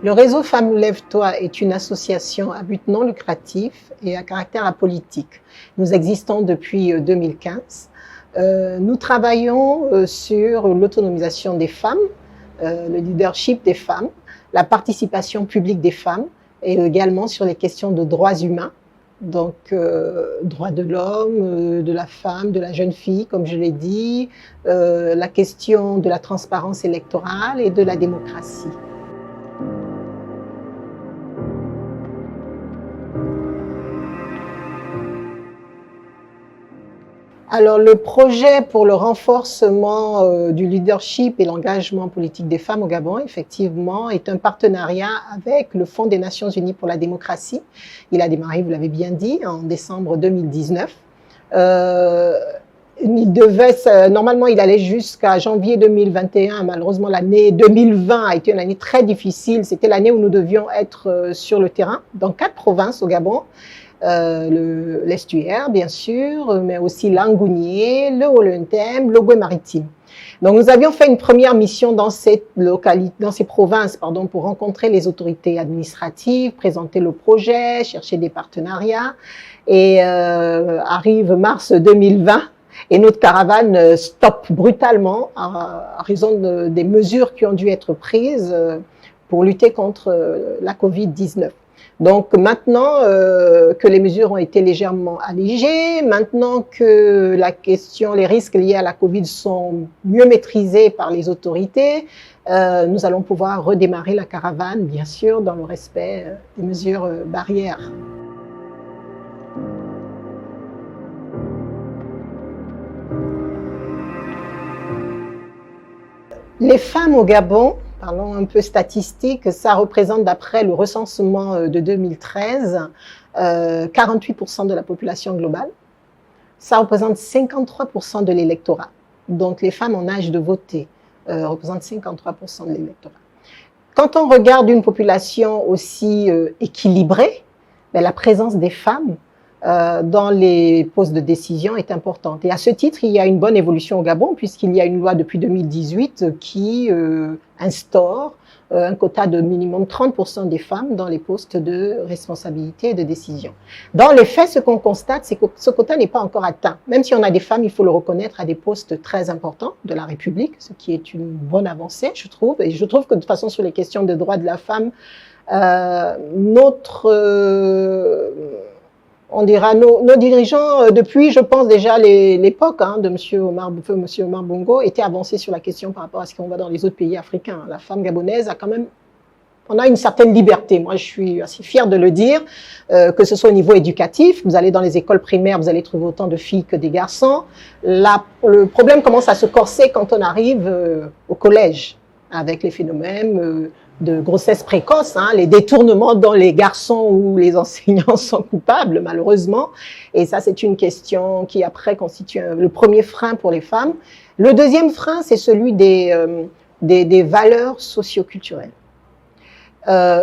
Le réseau Femmes Lève-toi est une association à but non lucratif et à caractère apolitique. Nous existons depuis 2015. Nous travaillons sur l'autonomisation des femmes, le leadership des femmes, la participation publique des femmes et également sur les questions de droits humains. Donc, droits de l'homme, de la femme, de la jeune fille, comme je l'ai dit, la question de la transparence électorale et de la démocratie. Alors, le projet pour le renforcement du leadership et l'engagement politique des femmes au Gabon, effectivement, est un partenariat avec le Fonds des Nations Unies pour la démocratie. Il a démarré, vous l'avez bien dit, en décembre 2019. Normalement, il allait jusqu'à janvier 2021. Malheureusement, l'année 2020 a été une année très difficile. C'était l'année où nous devions être sur le terrain, dans 4 provinces au Gabon. L'Estuaire, bien sûr, mais aussi l'Angounié, le Haut-Lentem, l'Ogooué-Maritime. Donc, nous avions fait une première mission dans ces provinces, pour rencontrer les autorités administratives, présenter le projet, chercher des partenariats. Et arrive mars 2020 et notre caravane stoppe brutalement à raison des mesures qui ont dû être prises pour lutter contre la Covid-19. Donc maintenant que les mesures ont été légèrement allégées, maintenant que les risques liés à la Covid sont mieux maîtrisés par les autorités, nous allons pouvoir redémarrer la caravane, bien sûr, dans le respect des mesures barrières. Les femmes au Gabon, parlons un peu statistique, ça représente, d'après le recensement de 2013, 48% de la population globale. Ça représente 53% de l'électorat. Donc les femmes en âge de voter représentent 53% de l'électorat. Quand on regarde une population aussi équilibrée, la présence des femmes dans les postes de décision est importante. Et à ce titre, il y a une bonne évolution au Gabon, puisqu'il y a une loi depuis 2018 qui instaure un quota de minimum 30% des femmes dans les postes de responsabilité et de décision. Dans les faits, ce qu'on constate, c'est que ce quota n'est pas encore atteint. Même si on a des femmes, il faut le reconnaître, à des postes très importants de la République, ce qui est une bonne avancée, je trouve. Et je trouve que de toute façon, sur les questions de droits de la femme, nos dirigeants, depuis, je pense déjà l'époque de Monsieur Omar Bongo, étaient avancés sur la question par rapport à ce qu'on voit dans les autres pays africains. La femme gabonaise a quand même, on a une certaine liberté. Moi, je suis assez fière de le dire, que ce soit au niveau éducatif. Vous allez dans les écoles primaires, vous allez trouver autant de filles que des garçons. Le problème commence à se corser quand on arrive au collège, avec les phénomènes de grossesse précoce, les détournements dont les garçons ou les enseignants sont coupables, malheureusement. Et ça, c'est une question qui, après, constitue le premier frein pour les femmes. Le deuxième frein, c'est celui des valeurs socio-culturelles.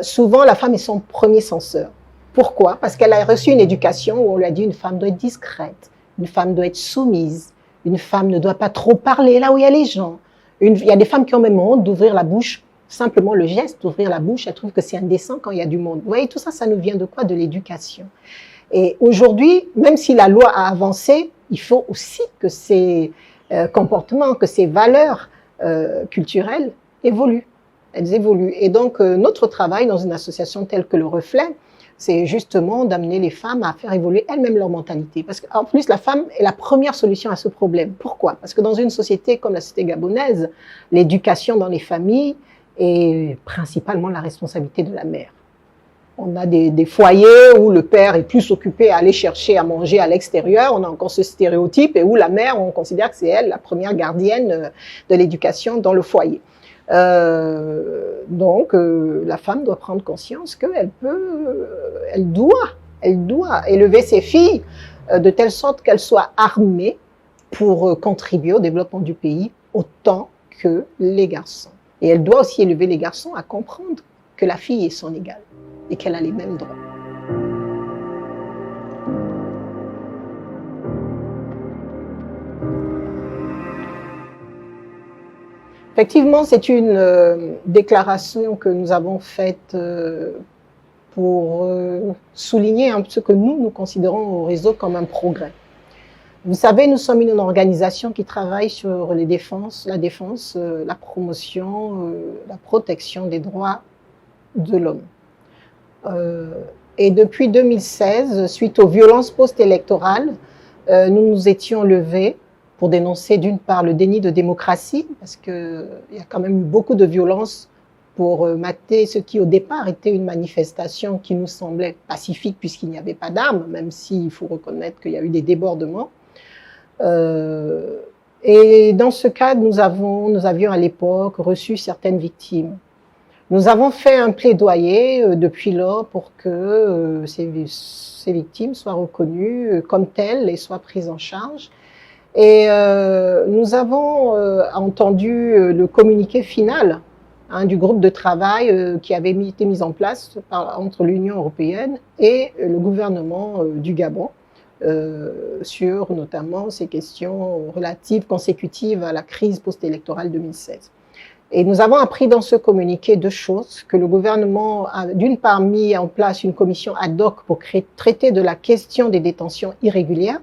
Souvent, la femme est son premier censeur. Pourquoi? Parce qu'elle a reçu une éducation où on lui a dit une femme doit être discrète, une femme doit être soumise, une femme ne doit pas trop parler là où il y a les gens. Il y a des femmes qui ont même honte d'ouvrir la bouche. Simplement le geste d'ouvrir la bouche, elles trouvent que c'est indécent quand il y a du monde. Vous voyez, tout ça, ça nous vient de quoi? De l'éducation. Et aujourd'hui, même si la loi a avancé, il faut aussi que ces comportements, que ces valeurs culturelles évoluent. Elles évoluent. Et donc, notre travail dans une association telle que le Reflet, c'est justement d'amener les femmes à faire évoluer elles-mêmes leur mentalité. Parce qu'en plus, la femme est la première solution à ce problème. Pourquoi? Parce que dans une société comme la société gabonaise, l'éducation dans les familles est principalement la responsabilité de la mère. On a des foyers où le père est plus occupé à aller chercher à manger à l'extérieur, on a encore ce stéréotype, et où la mère, on considère que c'est elle la première gardienne de l'éducation dans le foyer. Donc, la femme doit prendre conscience qu'elle doit élever ses filles de telle sorte qu'elles soient armées pour contribuer au développement du pays autant que les garçons. Et elle doit aussi élever les garçons à comprendre que la fille est son égale et qu'elle a les mêmes droits. Effectivement, c'est une déclaration que nous avons faite pour souligner ce que nous considérons au réseau comme un progrès. Vous savez, nous sommes une organisation qui travaille sur la défense, la promotion, la protection des droits de l'homme. Et depuis 2016, suite aux violences post-électorales, nous nous étions levés pour dénoncer d'une part le déni de démocratie, parce qu'il y a quand même eu beaucoup de violences pour mater ce qui au départ était une manifestation qui nous semblait pacifique puisqu'il n'y avait pas d'armes, même s'il faut reconnaître qu'il y a eu des débordements. Et dans ce cadre, nous avions à l'époque reçu certaines victimes. Nous avons fait un plaidoyer depuis lors pour que ces victimes soient reconnues comme telles et soient prises en charge. Et nous avons entendu le communiqué final du groupe de travail qui avait été mis en place entre l'Union européenne et le gouvernement du Gabon sur notamment ces questions relatives, consécutives à la crise post-électorale 2016. Et nous avons appris dans ce communiqué deux choses, que le gouvernement a d'une part mis en place une commission ad hoc pour traiter de la question des détentions irrégulières.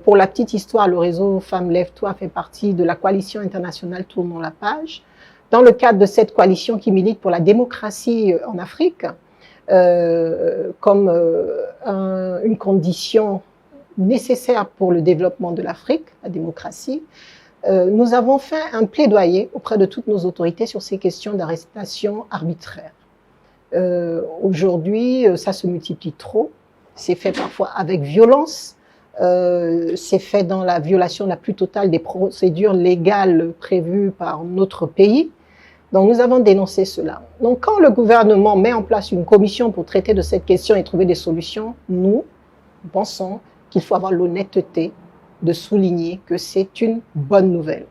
Pour la petite histoire, le réseau Femmes Lève-toi fait partie de la coalition internationale Tournons la page. Dans le cadre de cette coalition qui milite pour la démocratie en Afrique, comme une condition nécessaire pour le développement de l'Afrique, la démocratie, nous avons fait un plaidoyer auprès de toutes nos autorités sur ces questions d'arrestation arbitraire. Aujourd'hui, ça se multiplie trop, c'est fait parfois avec violence, c'est fait dans la violation la plus totale des procédures légales prévues par notre pays. Donc nous avons dénoncé cela. Donc quand le gouvernement met en place une commission pour traiter de cette question et trouver des solutions, nous pensons qu'il faut avoir l'honnêteté de souligner que c'est une bonne nouvelle.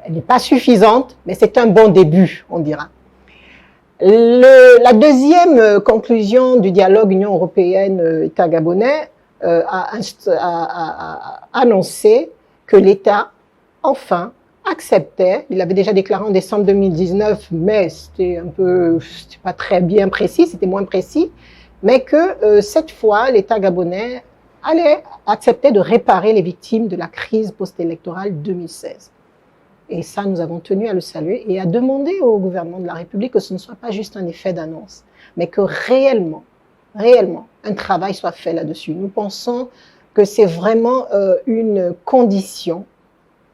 Elle n'est pas suffisante, mais c'est un bon début, on dira. La deuxième conclusion du dialogue Union européenne-État gabonais a annoncé que l'État, enfin, acceptait, il l'avait déjà déclaré en décembre 2019, mais c'était pas très bien précis, c'était moins précis, mais que cette fois, l'État gabonais allait accepter de réparer les victimes de la crise post-électorale 2016. Et ça, nous avons tenu à le saluer et à demander au gouvernement de la République que ce ne soit pas juste un effet d'annonce, mais que réellement, un travail soit fait là-dessus. Nous pensons que c'est vraiment une condition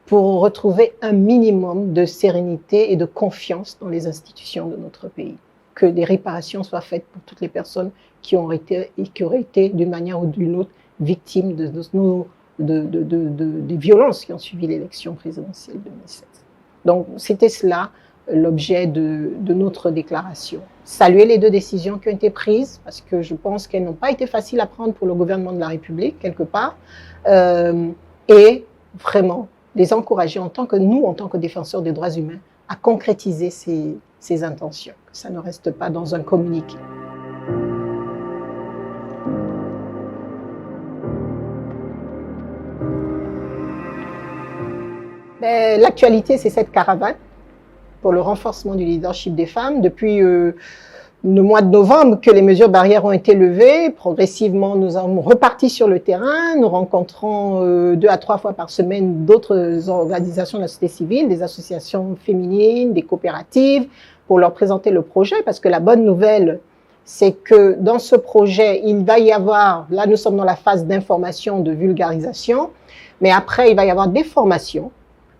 pour retrouver un minimum de sérénité et de confiance dans les institutions de notre pays. Que des réparations soient faites pour toutes les personnes qui auraient été d'une manière ou d'une autre victimes des violences qui ont suivi l'élection présidentielle 2016. Donc, c'était cela l'objet de notre déclaration. Saluer les deux décisions qui ont été prises, parce que je pense qu'elles n'ont pas été faciles à prendre pour le gouvernement de la République, quelque part, et vraiment les encourager en tant que défenseurs des droits humains, à concrétiser ces intentions, que ça ne reste pas dans un communiqué. L'actualité, c'est cette caravane pour le renforcement du leadership des femmes. Depuis le mois de novembre que les mesures barrières ont été levées, progressivement nous sommes repartis sur le terrain, nous rencontrons 2 à 3 fois par semaine d'autres organisations de la société civile, des associations féminines, des coopératives, pour leur présenter le projet, parce que la bonne nouvelle, c'est que dans ce projet, il va y avoir, là nous sommes dans la phase d'information, de vulgarisation, mais après il va y avoir des formations.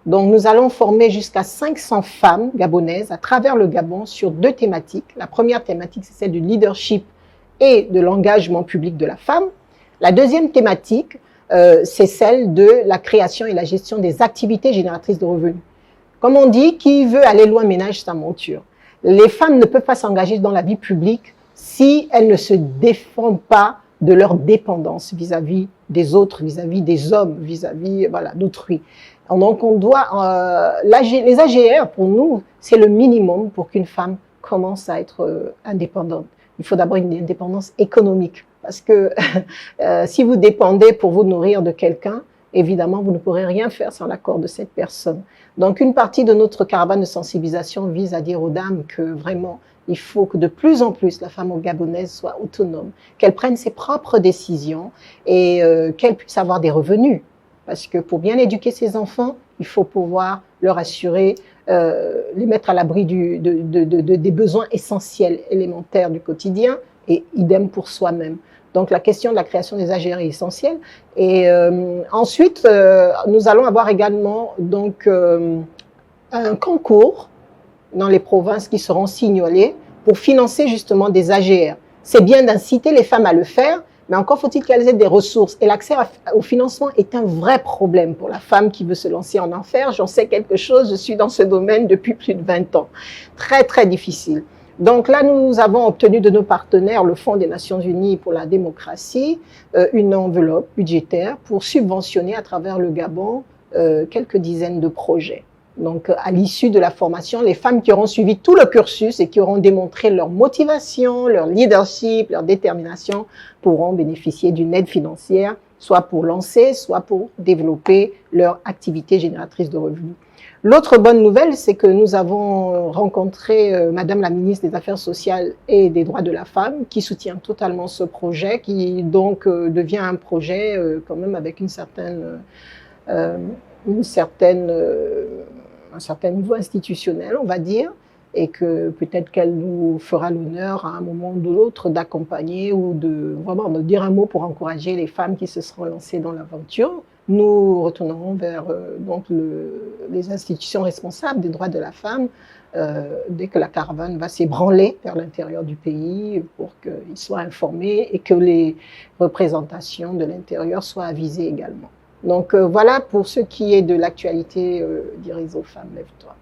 Donc, nous allons former jusqu'à 500 femmes gabonaises à travers le Gabon sur 2 thématiques. La première thématique, c'est celle du leadership et de l'engagement public de la femme. La deuxième thématique, c'est celle de la création et la gestion des activités génératrices de revenus. Comme on dit, qui veut aller loin ménage sa monture. Les femmes ne peuvent pas s'engager dans la vie publique si elles ne se défendent pas de leur dépendance vis-à-vis des autres, vis-à-vis des hommes, vis-à-vis d'autrui. Donc, on doit, les AGR, pour nous, c'est le minimum pour qu'une femme commence à être indépendante. Il faut d'abord une indépendance économique, parce que si vous dépendez pour vous nourrir de quelqu'un, évidemment, vous ne pourrez rien faire sans l'accord de cette personne. Donc, une partie de notre caravane de sensibilisation vise à dire aux dames que vraiment, il faut que de plus en plus la femme gabonaise soit autonome, qu'elle prenne ses propres décisions et qu'elle puisse avoir des revenus. Parce que pour bien éduquer ses enfants, il faut pouvoir leur assurer, les mettre à l'abri des besoins essentiels, élémentaires du quotidien, et idem pour soi-même. Donc la question de la création des AGR est essentielle. Et ensuite, nous allons avoir également donc, un concours dans les provinces qui seront signalées pour financer justement des AGR. C'est bien d'inciter les femmes à le faire, mais encore faut-il qu'elles aient des ressources. Et l'accès au financement est un vrai problème pour la femme qui veut se lancer en enfer. J'en sais quelque chose, je suis dans ce domaine depuis plus de 20 ans. Très, très difficile. Donc là, nous avons obtenu de nos partenaires, le Fonds des Nations Unies pour la démocratie, une enveloppe budgétaire pour subventionner à travers le Gabon quelques dizaines de projets. Donc, à l'issue de la formation, les femmes qui auront suivi tout le cursus et qui auront démontré leur motivation, leur leadership, leur détermination, pourront bénéficier d'une aide financière, soit pour lancer, soit pour développer leur activité génératrice de revenus. L'autre bonne nouvelle, c'est que nous avons rencontré Madame la ministre des Affaires sociales et des droits de la femme, qui soutient totalement ce projet, qui donc devient un projet quand même avec un certain niveau institutionnel, on va dire, et que peut-être qu'elle nous fera l'honneur à un moment ou de l'autre d'accompagner ou de vraiment de dire un mot pour encourager les femmes qui se seront lancées dans l'aventure. Nous retournerons vers donc les institutions responsables des droits de la femme dès que la caravane va s'ébranler vers l'intérieur du pays pour qu'ils soient informés et que les représentations de l'intérieur soient avisées également. Donc voilà pour ce qui est de l'actualité du réseau Femmes Lève-toi.